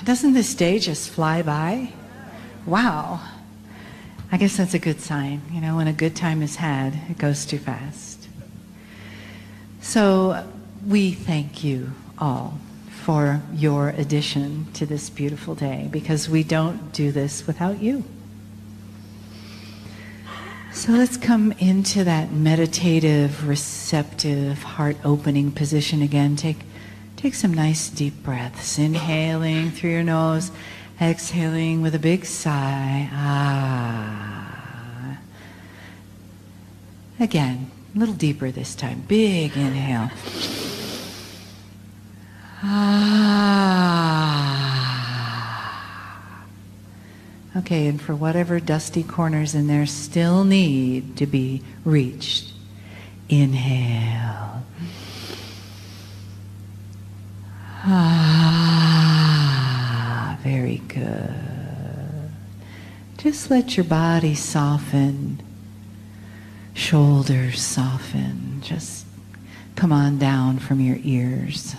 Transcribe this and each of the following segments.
Doesn't this day just fly by? Wow. I guess that's a good sign. You know, when a good time is had, it goes too fast. So we thank you all for your addition to this beautiful day, because we don't do this without you. So let's come into that meditative, receptive, heart-opening position again. Take some nice deep breaths, inhaling through your nose, exhaling with a big sigh. Ah. Again, a little deeper this time. Big inhale. Ah. Okay, and for whatever dusty corners in there still need to be reached, inhale. Ah, very good. Just let your body soften, shoulders soften, just come on down from your ears.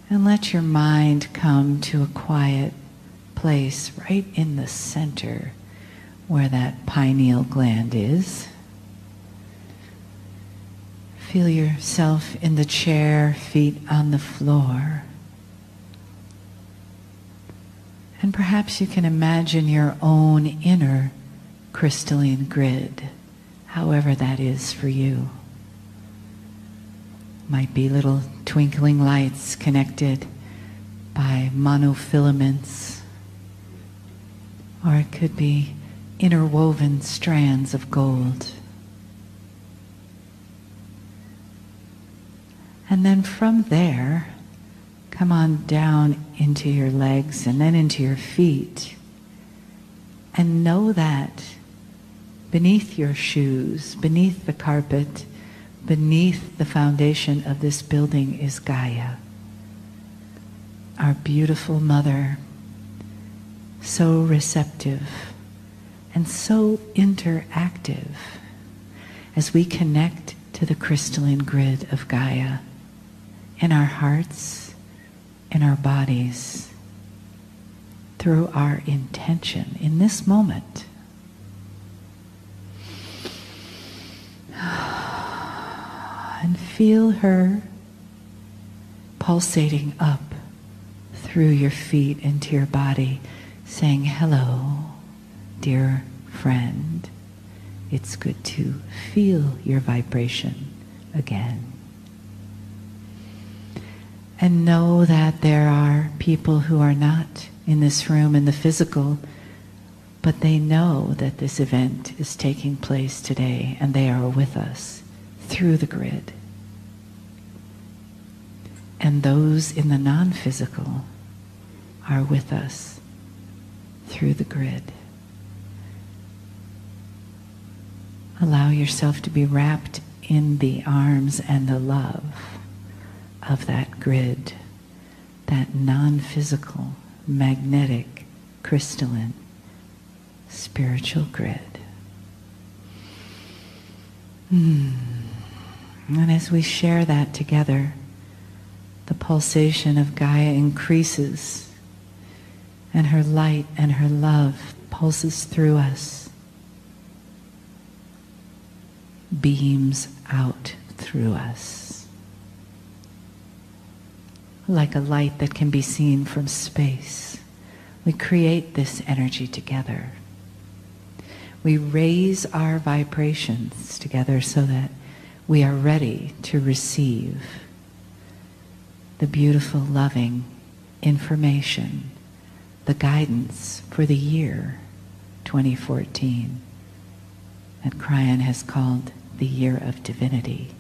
And let your mind come to a quiet place right in the center where that pineal gland is. Feel yourself in the chair, feet on the floor. And perhaps you can imagine your own inner crystalline grid, however that is for you. Might be little twinkling lights connected by monofilaments, or it could be interwoven strands of gold. And then from there, come on down into your legs and then into your feet. And know that beneath your shoes, beneath the carpet, beneath the foundation of this building is Gaia, our beautiful mother, so receptive and so interactive as we connect to the crystalline grid of Gaia in our hearts, in our bodies, through our intention in this moment. And feel her pulsating up through your feet into your body, saying, hello, dear friend. It's good to feel your vibration again. And know that there are people who are not in this room in the physical, but they know that this event is taking place today, and they are with us through the grid. And those in the non-physical are with us through the grid. Allow yourself to be wrapped in the arms and the love of that grid, that non-physical, magnetic, crystalline, spiritual grid. And as we share that together, the pulsation of Gaia increases, and her light and her love pulses through us, beams out through us, like a light that can be seen from space. We create this energy together. We raise our vibrations together so that we are ready to receive the beautiful, loving information, the guidance for the year 2014 that Kryon has called the year of divinity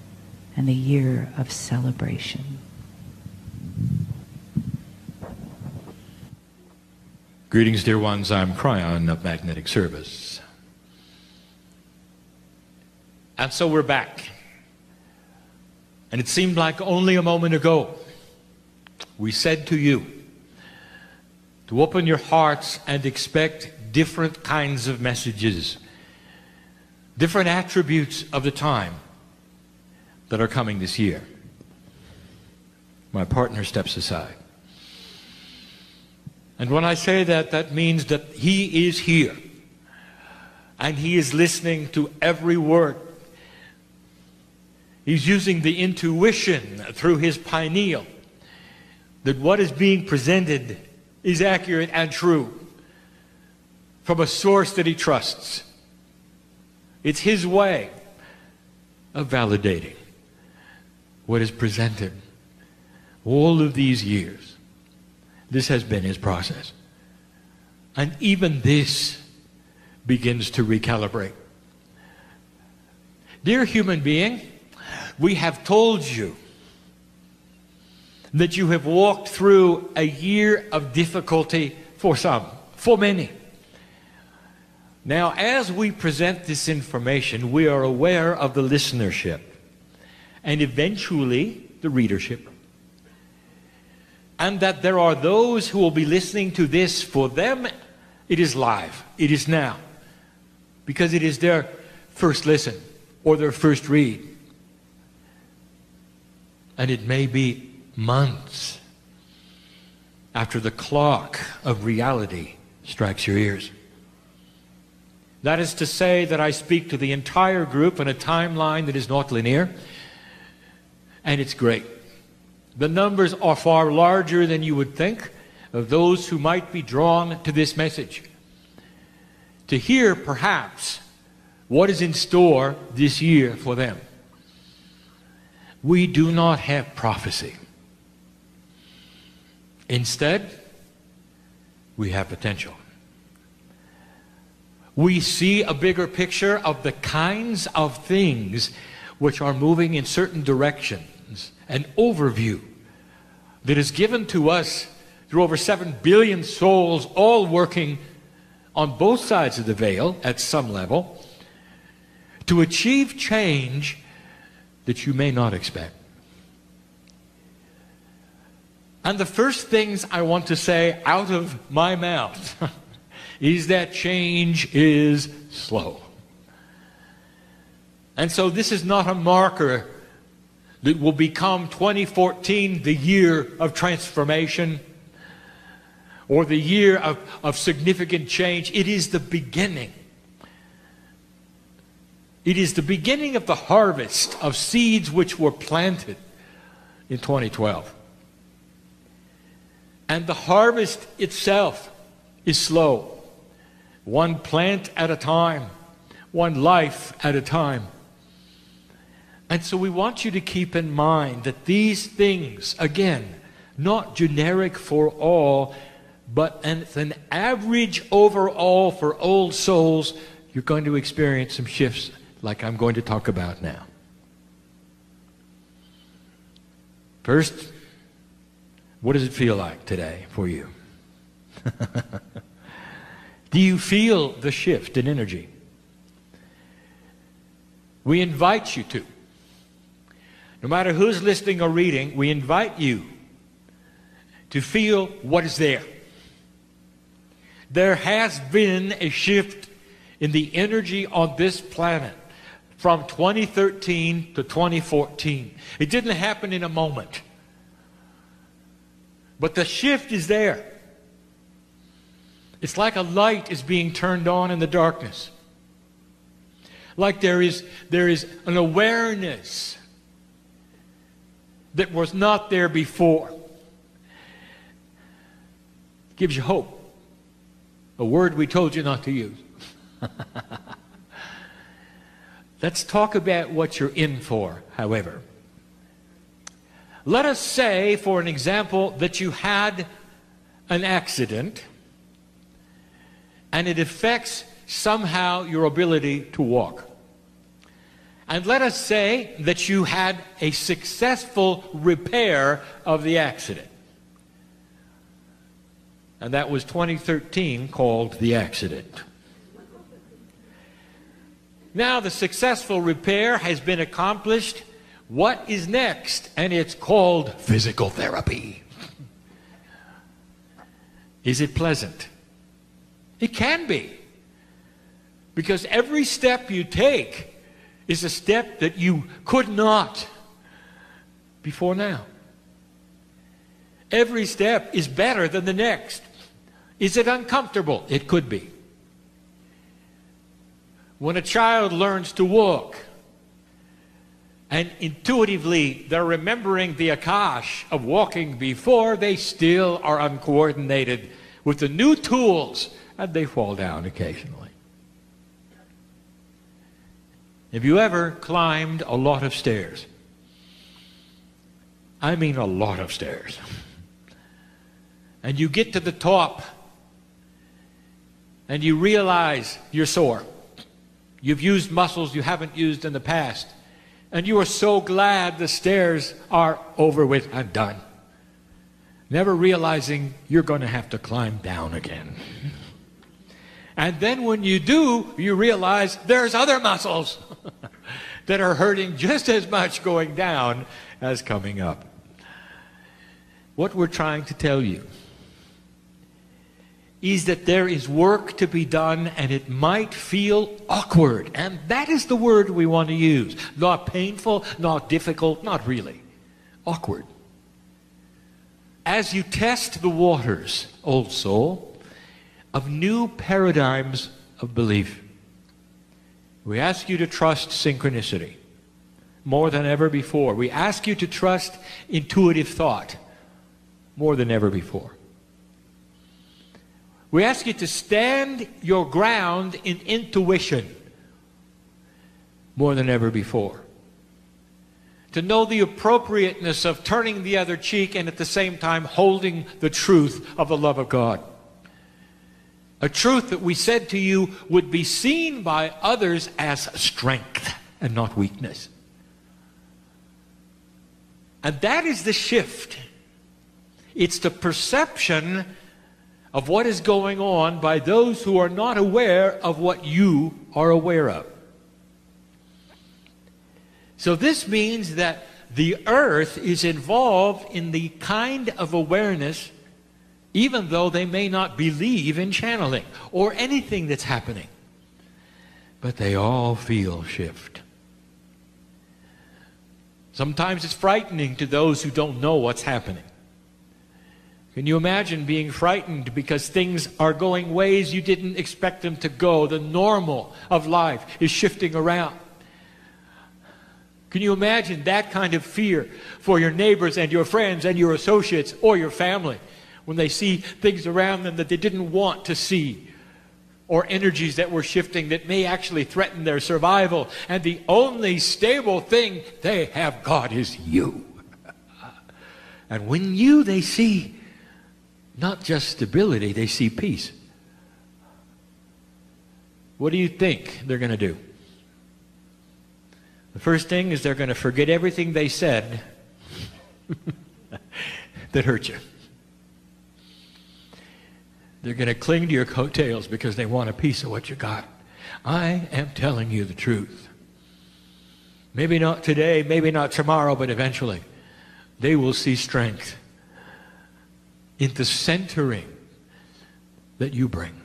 and the year of celebration. Greetings, dear ones. I'm Kryon of Magnetic Service. And so we're back. And it seemed like only a moment ago we said to you to open your hearts and expect different kinds of messages, different attributes of the time that are coming this year. My partner steps aside. And when I say that, that means that He is here. And He is listening to every word. He's using the intuition through His pineal that what is being presented is accurate and true from a source that He trusts. It's His way of validating what is presented. All of these years, this has been His process. And even this begins to recalibrate. Dear human being, we have told you that you have walked through a year of difficulty for some, for many. Now, as we present this information, we are aware of the listenership and eventually the readership. And that there are those who will be listening to this. For them, it is live. It is now. Because it is their first listen or their first read. And it may be months after the clock of reality strikes your ears. That is to say that I speak to the entire group in a timeline that is not linear, and it's great. The numbers are far larger than you would think of those who might be drawn to this message, to hear perhaps what is in store this year for them. We do not have prophecy. Instead, we have potential. We see a bigger picture of the kinds of things which are moving in certain directions, an overview that is given to us through over 7 billion souls, all working on both sides of the veil at some level, to achieve change that you may not expect. And the first things I want to say out of my mouth is that change is slow. And so this is not a marker that will become 2014 the year of transformation or the year of significant change. It is the beginning. It is the beginning of the harvest of seeds which were planted in 2012. And the harvest itself is slow. One plant at a time, one life at a time. And so we want you to keep in mind that these things, again, not generic for all, but an average overall for old souls, you're going to experience some shifts like I'm going to talk about now. First, what does it feel like today for you? Do you feel the shift in energy? We invite you to. No matter who's listening or reading, we invite you to feel what is there. There has been a shift in the energy on this planet from 2013 to 2014. It didn't happen in a moment. But the shift is there. It's like a light is being turned on in the darkness. Like there is an awareness that was not there before. Gives you hope. A word we told you not to use. Let's talk about what you're in for, however. Let us say, for an example, that you had an accident and it affects somehow your ability to walk. And let us say that you had a successful repair of the accident. And that was 2013, called the accident. Now the successful repair has been accomplished. What is next? And it's called physical therapy. Is it pleasant? It can be. Because every step you take is a step that you could not before now. Every step is better than the next. Is it uncomfortable? It could be. When a child learns to walk, and intuitively they're remembering the akash of walking before, they still are uncoordinated with the new tools, and they fall down occasionally. Have you ever climbed a lot of stairs? I mean a lot of stairs. And you get to the top, and you realize you're sore. You've used muscles you haven't used in the past. And you are so glad the stairs are over with and done. Never realizing you're going to have to climb down again. And then when you do, you realize there's other muscles that are hurting just as much going down as coming up. What we're trying to tell you is that there is work to be done, and it might feel awkward. And that is the word we want to use. Not painful, not difficult, not really. Awkward. As you test the waters, old soul, of new paradigms of belief, we ask you to trust synchronicity more than ever before. We ask you to trust intuitive thought more than ever before. We ask you to stand your ground in intuition more than ever before. To know the appropriateness of turning the other cheek and at the same time holding the truth of the love of God. A truth that we said to you would be seen by others as strength and not weakness. And that is the shift. It's the perception of what is going on by those who are not aware of what you are aware of. So this means that the earth is involved in the kind of awareness, even though they may not believe in channeling or anything that's happening. But they all feel shift. Sometimes it's frightening to those who don't know what's happening. Can you imagine being frightened because things are going ways you didn't expect them to go? The normal of life is shifting around. Can you imagine that kind of fear for your neighbors and your friends and your associates or your family when they see things around them that they didn't want to see, or energies that were shifting that may actually threaten their survival, and the only stable thing they have got is you. And when they see not just stability, they see peace. What do you think they're going to do? The first thing is they're going to forget everything they said that hurt you. They're going to cling to your coattails because they want a piece of what you got. I am telling you the truth. Maybe not today, maybe not tomorrow, but eventually they will see strength in the centering that you bring.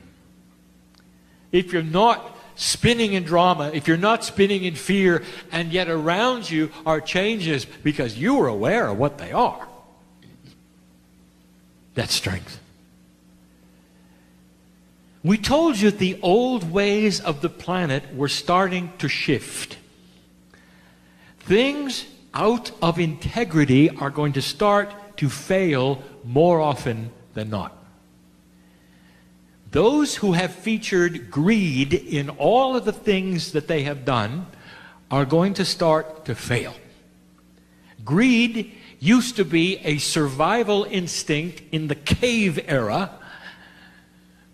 If you're not spinning in drama, if you're not spinning in fear, and yet around you are changes because you are aware of what they are, that's strength. We told you the old ways of the planet were starting to shift. Things out of integrity are going to start to fail more often than not. Those who have featured greed in all of the things that they have done are going to start to fail. Greed used to be a survival instinct in the cave era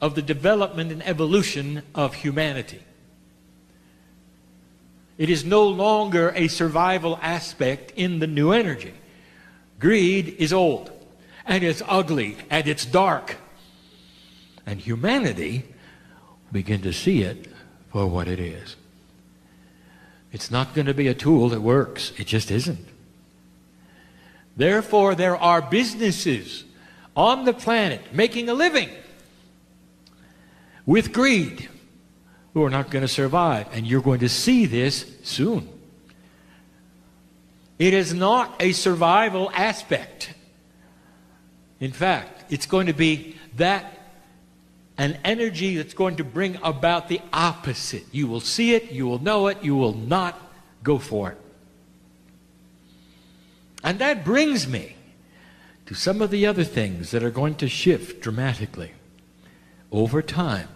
of the development and evolution of humanity. It is no longer a survival aspect in the new energy. Greed is old, and it's ugly, and it's dark. And humanity begin to see it for what it is. It's not going to be a tool that works. It just isn't. Therefore, there are businesses on the planet making a living with greed who are not going to survive. And you're going to see this soon. It is not a survival aspect. In fact, it's going to be that an energy that's going to bring about the opposite. You will see it, you will know it, you will not go for it. And that brings me to some of the other things that are going to shift dramatically over time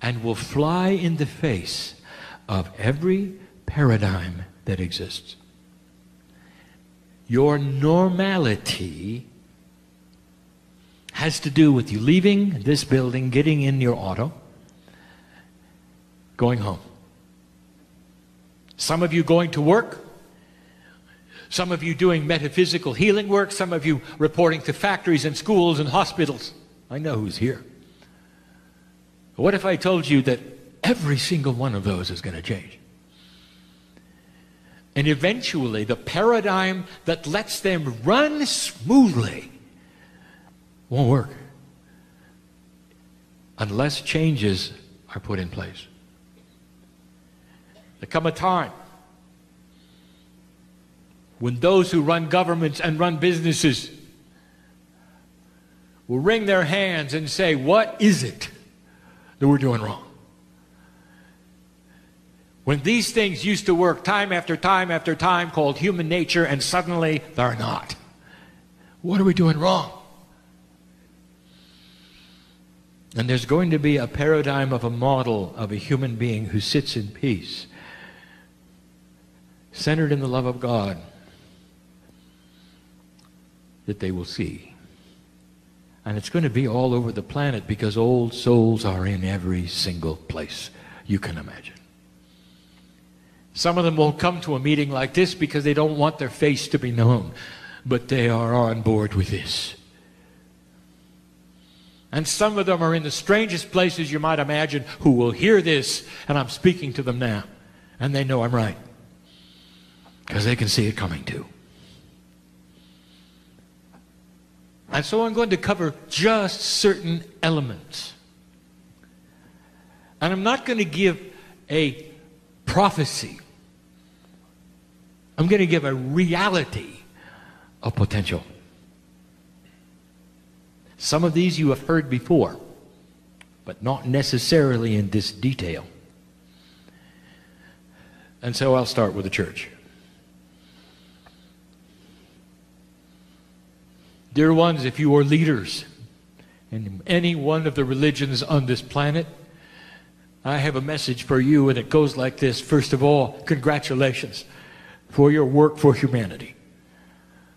and will fly in the face of every paradigm that exists. Your normality has to do with you leaving this building, getting in your auto, going home. Some of you going to work, some of you doing metaphysical healing work, some of you reporting to factories and schools and hospitals. I know who's here. What if I told you that every single one of those is going to change? And eventually, the paradigm that lets them run smoothly won't work unless changes are put in place. There come a time when those who run governments and run businesses will wring their hands and say, what is it that we're doing wrong? When these things used to work time after time after time, called human nature, and suddenly they're not. What are we doing wrong? And there's going to be a paradigm of a model of a human being who sits in peace, centered in the love of God, that they will see. And it's going to be all over the planet because old souls are in every single place you can imagine. Some of them won't come to a meeting like this because they don't want their face to be known, but they are on board with this. And some of them are in the strangest places you might imagine who will hear this, and I'm speaking to them now, and they know I'm right because they can see it coming too. And so I'm going to cover just certain elements. And I'm not going to give a prophecy. I'm going to give a reality of potential. Some of these you have heard before, but not necessarily in this detail. And so I'll start with the church. Dear ones, if you are leaders in any one of the religions on this planet, I have a message for you, and it goes like this. First of all, congratulations for your work for humanity.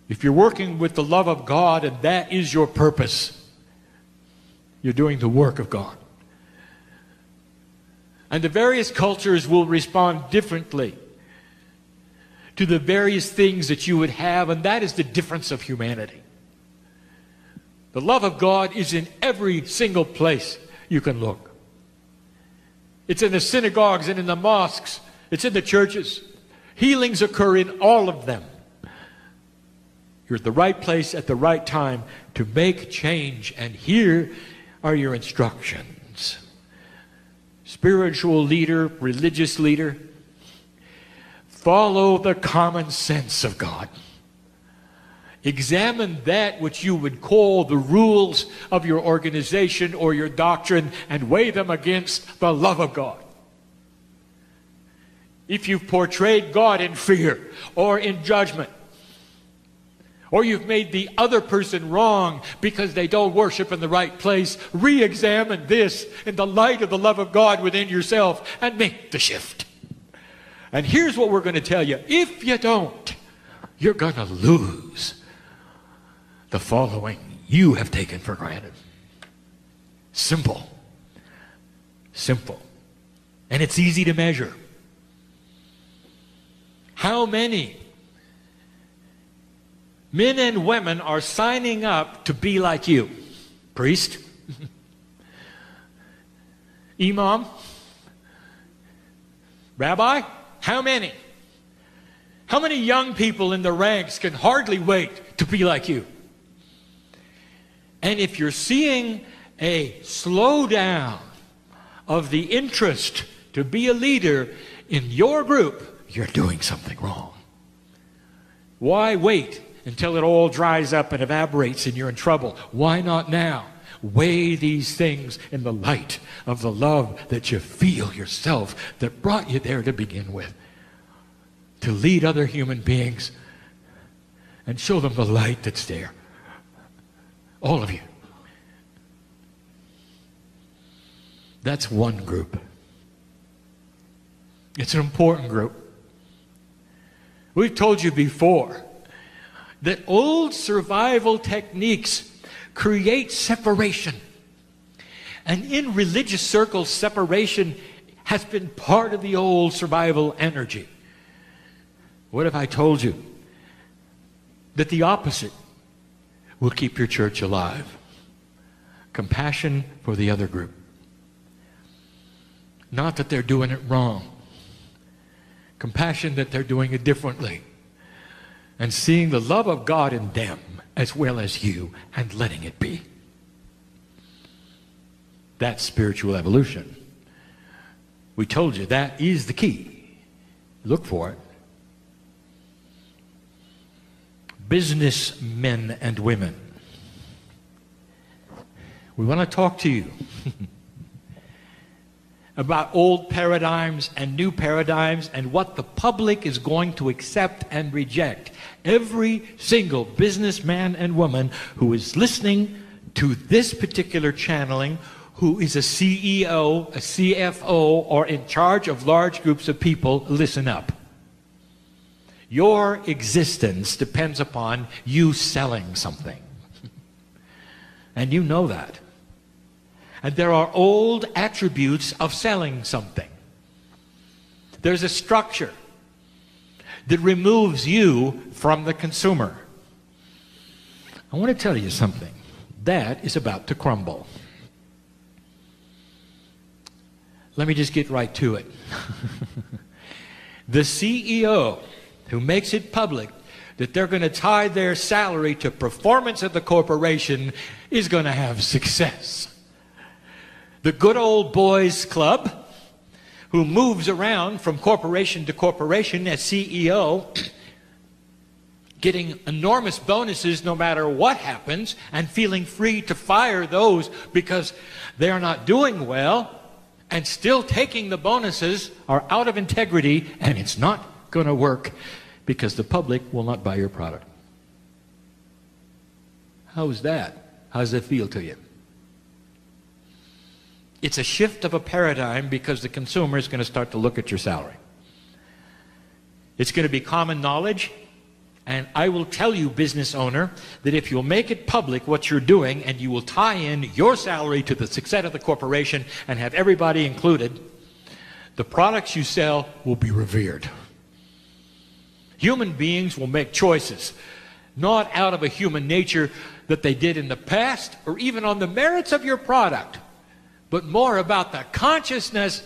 If you're working with the love of God and that is your purpose, you're doing the work of God. And the various cultures will respond differently to the various things that you would have, and that is the difference of humanity. The love of God is in every single place you can look. It's in the synagogues and in the mosques. It's in the churches. Healings occur in all of them. You're at the right place at the right time to make change. And here are your instructions. Spiritual leader, religious leader, follow the common sense of God. Examine that which you would call the rules of your organization or your doctrine and weigh them against the love of God. If you've portrayed God in fear or in judgment, or you've made the other person wrong because they don't worship in the right place, re-examine this in the light of the love of God within yourself and make the shift. And here's what we're going to tell you. If you don't, you're going to lose the following you have taken for granted. Simple. Simple. And it's easy to measure. How many men and women are signing up to be like you? Priest? Imam? Rabbi? How many? How many young people in the ranks can hardly wait to be like you? And if you're seeing a slowdown of the interest to be a leader in your group, you're doing something wrong. Why wait until it all dries up and evaporates and you're in trouble? Why not now? weigh these things in the light of the love that you feel yourself that brought you there to begin with. To lead other human beings and show them the light that's there. All of you. That's one group. It's an important group. We've told you before that old survival techniques create separation. And in religious circles, separation has been part of the old survival energy. What if I told you that the opposite will keep your church alive? Compassion for the other group. Not that they're doing it wrong. Compassion that they're doing it differently. And seeing the love of God in them as well as you and letting it be. That's spiritual evolution. We told you that is the key. Look for it. Businessmen and women. We want to talk to you about old paradigms and new paradigms and what the public is going to accept and reject. Every single businessman and woman who is listening to this particular channeling, who is a CEO, a CFO, or in charge of large groups of people, listen up. Your existence depends upon you selling something. And you know that. And there are old attributes of selling something. There's a structure that removes you from the consumer. I want to tell you something. That is about to crumble. Let me just get right to it. The CEO who makes it public that they're going to tie their salary to performance of the corporation is going to have success. The good old boys club who moves around from corporation to corporation as CEO, getting enormous bonuses no matter what happens, and feeling free to fire those because they're not doing well, and still taking the bonuses, are out of integrity, and it's not going to work because the public will not buy your product. How is that? How does that feel to you? It's a shift of a paradigm because the consumer is going to start to look at your salary. It's going to be common knowledge, and I will tell you, business owner, that if you'll make it public what you're doing and you will tie in your salary to the success of the corporation and have everybody included, the products you sell will be revered. Human beings will make choices, not out of a human nature that they did in the past or even on the merits of your product, but more about the consciousness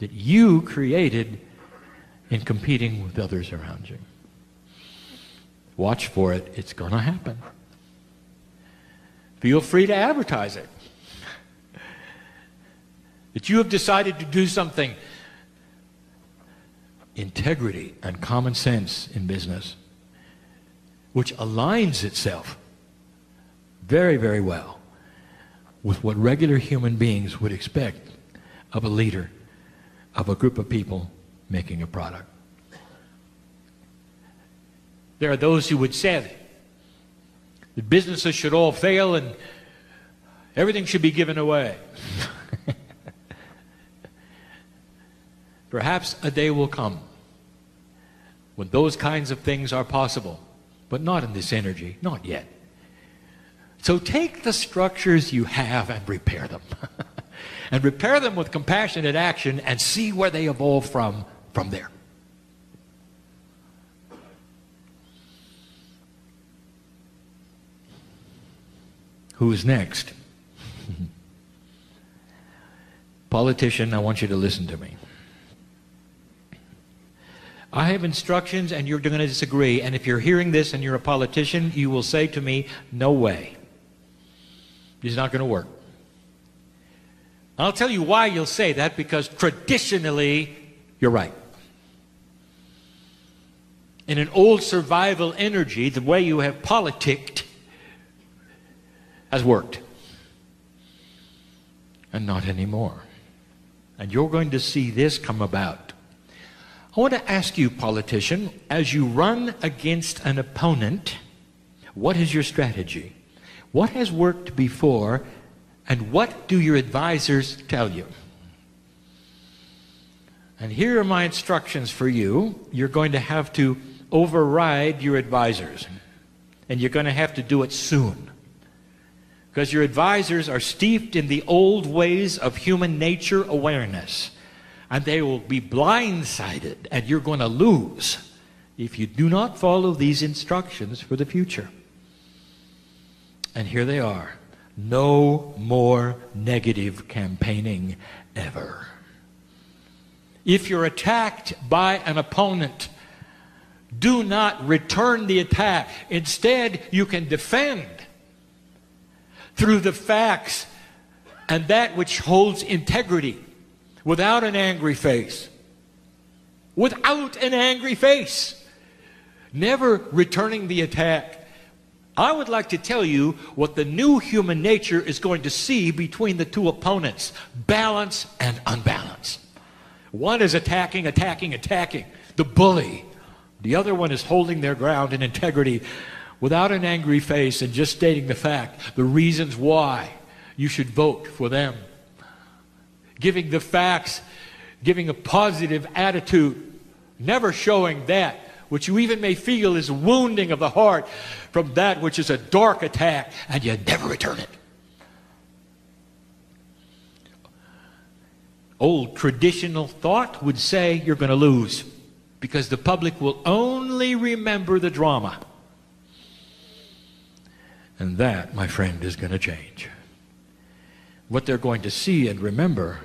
that you created in competing with others around you. Watch for it. It's going to happen. Feel free to advertise it. That you have decided to do something. Integrity and common sense in business, which aligns itself very, very well with what regular human beings would expect of a leader, of a group of people making a product. There are those who would say that businesses should all fail and everything should be given away. Perhaps a day will come when those kinds of things are possible, but not in this energy, not yet. So take the structures you have and repair them. And repair them with compassionate action and see where they evolve from there. Who is next? Politician, I want you to listen to me. I have instructions and you're going to disagree, and if you're hearing this and you're a politician, you will say to me, no way. It's not going to work. I'll tell you why you'll say that, because traditionally, you're right. In an old survival energy, the way you have politicked has worked. and not anymore. And you're going to see this come about. I want to ask you, politician, as you run against an opponent, what is your strategy? What has worked before, and what do your advisors tell you? And here are my instructions for you. You're going to have to override your advisors, and you're going to have to do it soon. Because your advisors are steeped in the old ways of human nature awareness. And they will be blindsided, and you're going to lose if you do not follow these instructions for the future. And here they are. No more negative campaigning ever. If you're attacked by an opponent, do not return the attack. Instead, you can defend through the facts and that which holds integrity, without an angry face. Without an angry face. Never returning the attack. I would like to tell you what the new human nature is going to see between the two opponents. Balance and unbalance. One is attacking, attacking, attacking. The bully. The other one is holding their ground in integrity without an angry face and just stating the fact, the reasons why you should vote for them. Giving the facts, giving a positive attitude, never showing that which you even may feel is wounding of the heart from that which is a dark attack, and you never return it. Old traditional thought would say you're going to lose because the public will only remember the drama. And that, my friend, is going to change. What they're going to see and remember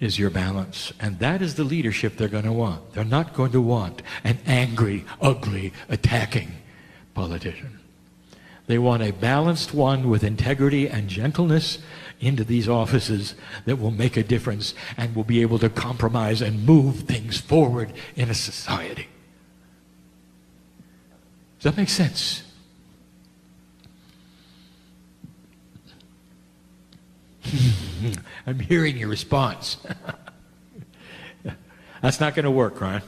is your balance. And that is the leadership they're going to want. They're not going to want an angry, ugly, attacking politician. They want a balanced one with integrity and gentleness into these offices that will make a difference and will be able to compromise and move things forward in a society. Does that make sense? I'm hearing your response. That's not going to work, Kryon.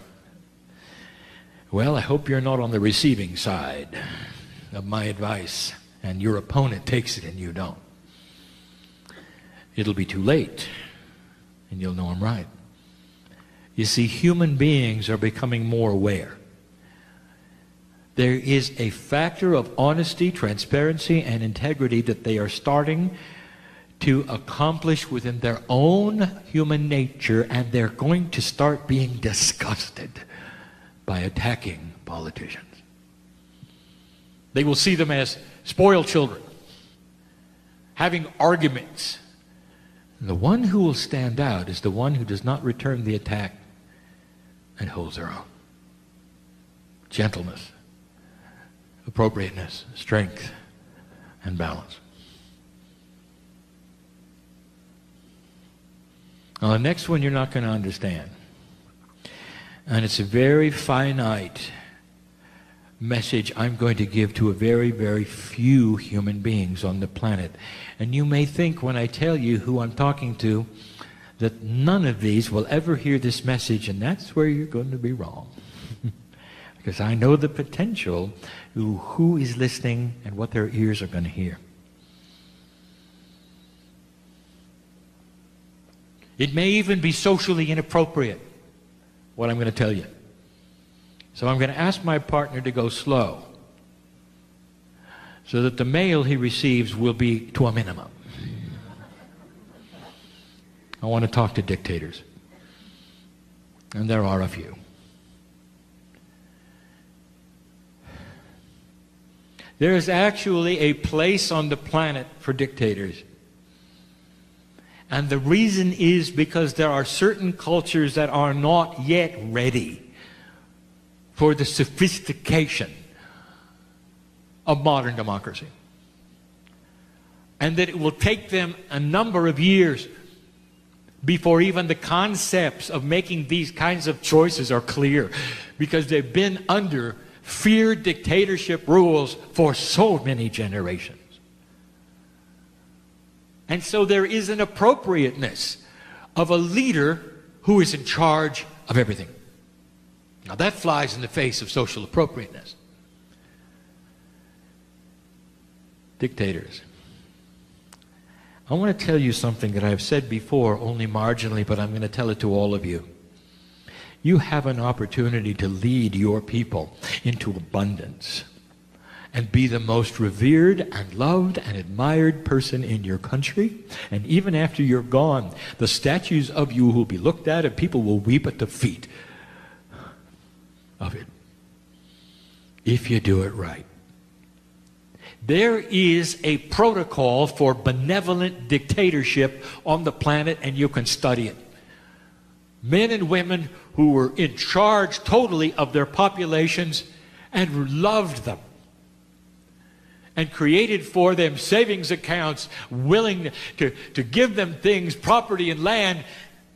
Well, I hope you're not on the receiving side of my advice and your opponent takes it and you don't. It'll be too late and you'll know I'm right. You see, human beings are becoming more aware. There is a factor of honesty, transparency, and integrity that they are starting to accomplish within their own human nature, and they're going to start being disgusted by attacking politicians. They will see them as spoiled children, having arguments. And the one who will stand out is the one who does not return the attack and holds their own. Gentleness, appropriateness, strength, and balance. Now, the next one you're not going to understand. And it's a very finite message I'm going to give to a very, very few human beings on the planet. And you may think when I tell you who I'm talking to that none of these will ever hear this message, and that's where you're going to be wrong. Because I know the potential who is listening and what their ears are going to hear. It may even be socially inappropriate, what I'm going to tell you. So I'm going to ask my partner to go slow so that the mail he receives will be to a minimum. I want to talk to dictators. And there are a few. There is actually a place on the planet for dictators. And the reason is because there are certain cultures that are not yet ready for the sophistication of modern democracy. And that it will take them a number of years before even the concepts of making these kinds of choices are clear, because they've been under fear dictatorship rules for so many generations. And so there is an appropriateness of a leader who is in charge of everything. Now that flies in the face of social appropriateness. Dictators. I want to tell you something that I've said before, only marginally, but I'm going to tell it to all of you. You have an opportunity to lead your people into abundance and be the most revered and loved and admired person in your country. And even after you're gone, the statues of you will be looked at and people will weep at the feet of it. If you do it right. There is a protocol for benevolent dictatorship on the planet, and you can study it. Men and women who were in charge totally of their populations and loved them and created for them savings accounts, willing to give them things, property and land,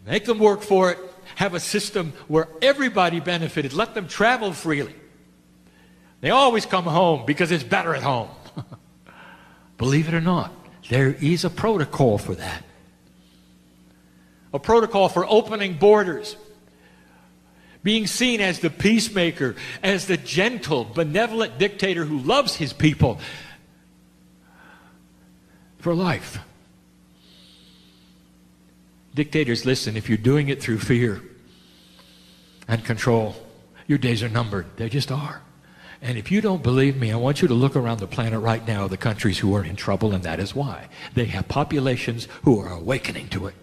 make them work for it, have a system where everybody benefited, let them travel freely. They always come home because it's better at home. Believe it or not, there is a protocol for that. A protocol for opening borders. Being seen as the peacemaker, as the gentle, benevolent dictator who loves his people for life. Dictators, listen, if you're doing it through fear and control, your days are numbered. They just are. And if you don't believe me, I want you to look around the planet right now, the countries who are in trouble, and that is why. They have populations who are awakening to it.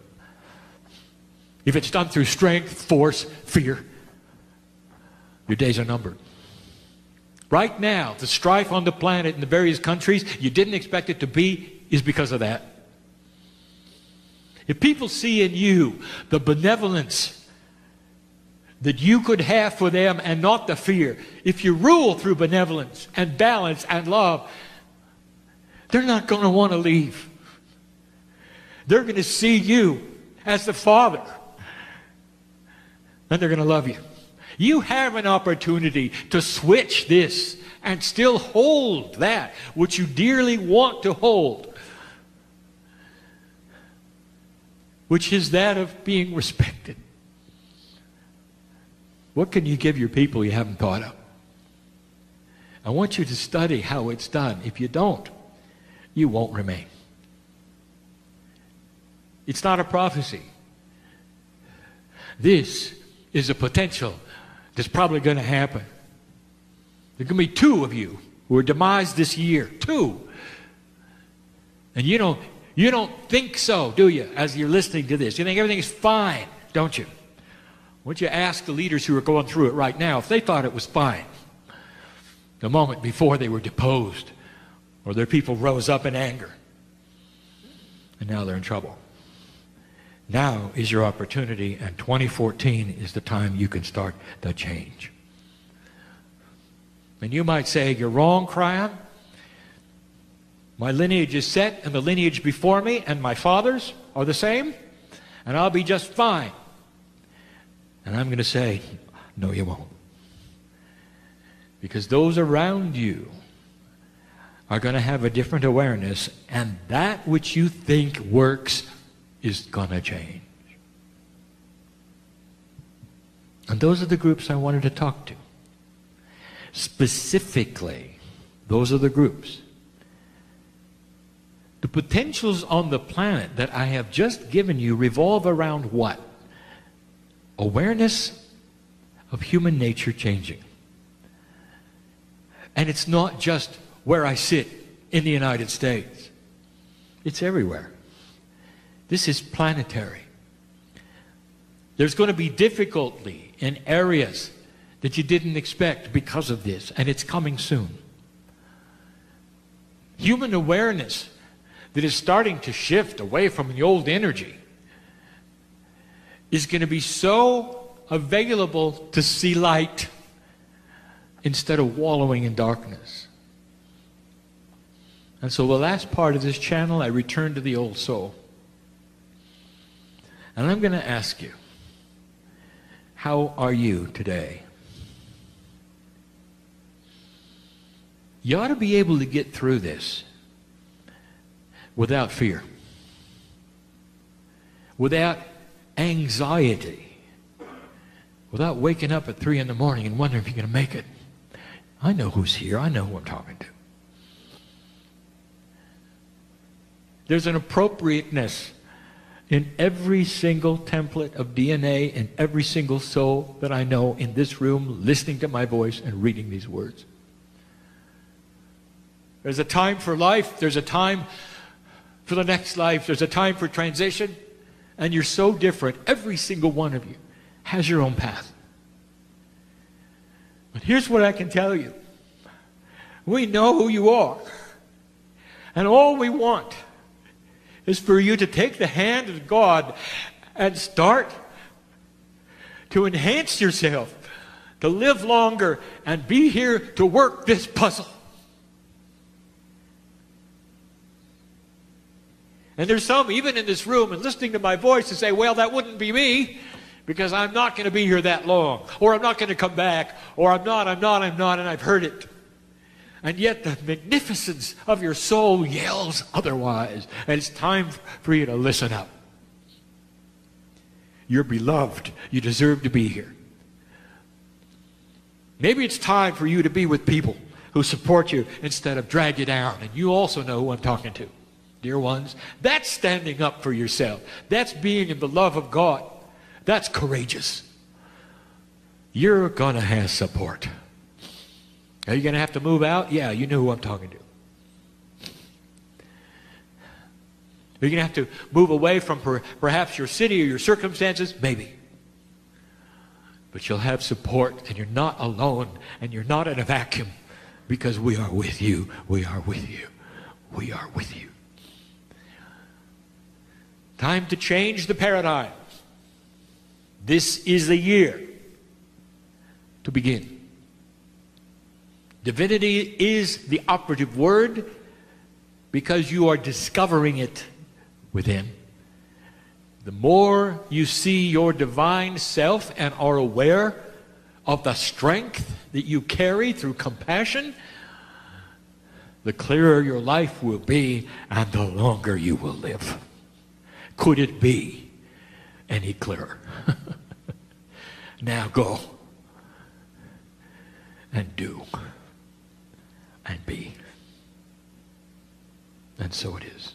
If it's done through strength, force, fear, your days are numbered. Right now, the strife on the planet in the various countries you didn't expect it to be is because of that. If people see in you the benevolence that you could have for them and not the fear, if you rule through benevolence and balance and love, they're not going to want to leave. They're going to see you as the Father, and they're going to love you. You have an opportunity to switch this and still hold that which you dearly want to hold, which is that of being respected. What can you give your people you haven't thought of? I want you to study how it's done. If you don't, you won't remain. It's not a prophecy. This is a potential that's probably going to happen. There are going to be 2 of you who are demised this year. 2. And you don't think so, do you, as you're listening to this? You think everything is fine, don't you? Would you ask the leaders who are going through it right now if they thought it was fine the moment before they were deposed or their people rose up in anger and now they're in trouble? Now is your opportunity, and 2014 is the time you can start the change. And you might say, you're wrong, Kryon. My lineage is set, and the lineage before me and my fathers are the same, and I'll be just fine. And I'm going to say, no, you won't. Because those around you are going to have a different awareness, and that which you think works is going to change. And those are the groups I wanted to talk to. Specifically, those are the groups. The potentials on the planet that I have just given you revolve around what? Awareness of human nature changing. And it's not just where I sit in the United States. It's everywhere. This is planetary. There's going to be difficulty in areas that you didn't expect because of this, and it's coming soon. Human awareness that is starting to shift away from the old energy is going to be so available to see light instead of wallowing in darkness. And so the last part of this channel, I return to the old soul. And I'm going to ask you, how are you today? You ought to be able to get through this without fear. without anxiety, without waking up at 3 in the morning and wondering if you're going to make it. I know who's here. I know who I'm talking to. There's an appropriateness in every single template of DNA in every single soul that I know in this room, listening to my voice and reading these words. There's a time for life. There's a time for the next life. There's a time for transition. And you're so different. Every single one of you has your own path. But here's what I can tell you. We know who you are. And all we want is for you to take the hand of God and start to enhance yourself, to live longer and be here to work this puzzle. And there's some, even in this room, and listening to my voice, to say, well, that wouldn't be me, because I'm not going to be here that long, or I'm not going to come back, or I'm not, and I've heard it. And yet the magnificence of your soul yells otherwise. And it's time for you to listen up. You're beloved. You deserve to be here. Maybe it's time for you to be with people who support you instead of drag you down. And you also know who I'm talking to, dear ones. That's standing up for yourself. That's being in the love of God. That's courageous. You're going to have support. Are you going to have to move out? Yeah, you know who I'm talking to. Are you going to have to move away from perhaps your city or your circumstances? Maybe. But you'll have support, and you're not alone, and you're not in a vacuum, because we are with you. We are with you. We are with you. Time to change the paradigm. This is the year to begin. Divinity is the operative word because you are discovering it within. The more you see your divine self and are aware of the strength that you carry through compassion, the clearer your life will be and the longer you will live. Could it be any clearer? Now go and do. And be. And so it is.